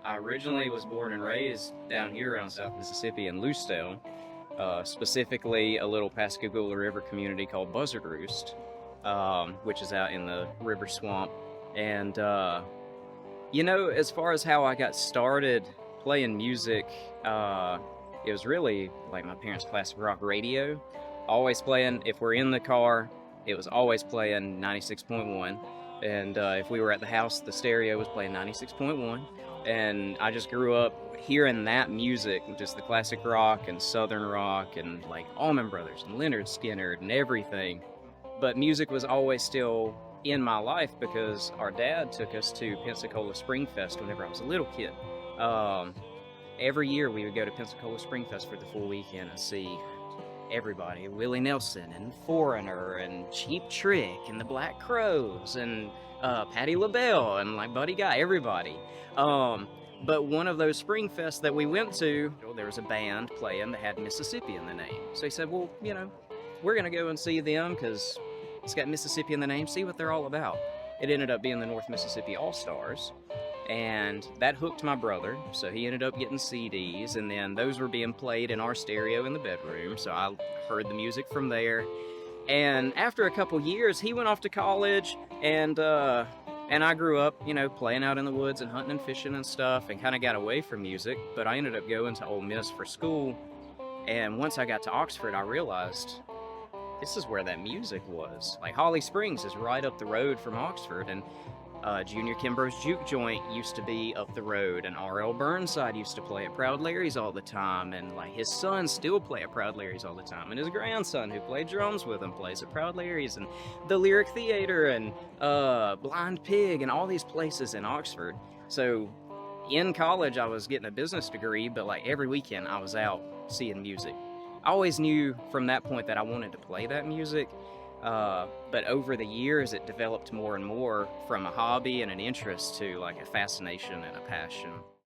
I originally was born and raised down here around South Mississippi in Lucedale, specifically a little Pascagoula River community called Buzzard Roost, which is out in the river swamp. And, as far as how I got started playing music, it was really like my parents' classic rock radio. Always playing, if we're in the car, it was always playing 96.1. And if we were at the house, the stereo was playing 96.1. And I just grew up hearing that music, just the classic rock and southern rock and like Allman Brothers and Leonard Skinner and everything. But music was always still in my life because our dad took us to Pensacola Spring Fest whenever I was a little kid. Every year we would go to Pensacola Spring Fest for the full weekend and see everybody, Willie Nelson and Foreigner and Cheap Trick and the Black Crows and Patti LaBelle and like Buddy Guy, everybody. But one of those Spring Fests that we went to, there was a band playing that had Mississippi in the name. So he said, well, we're going to go and see them because it's got Mississippi in the name, see what they're all about. It ended up being the North Mississippi All-Stars. And that hooked my brother, so he ended up getting CDs, and then those were being played in our stereo in the bedroom, so I heard the music from there. And after a couple years, he went off to college, and I grew up, playing out in the woods and hunting and fishing and stuff, and kind of got away from music, but I ended up going to Ole Miss for school, and once I got to Oxford, I realized this is where that music was. Like, Holly Springs is right up the road from Oxford, and Junior Kimbrough's Juke Joint used to be up the road, and R.L. Burnside used to play at Proud Larry's all the time, and like his sons still play at Proud Larry's all the time, and his grandson who played drums with him plays at Proud Larry's, and the Lyric Theater, and Blind Pig, and all these places in Oxford. So in college I was getting a business degree, but like every weekend I was out seeing music. I always knew from that point that I wanted to play that music. But over the years, it developed more and more from a hobby and an interest to like a fascination and a passion.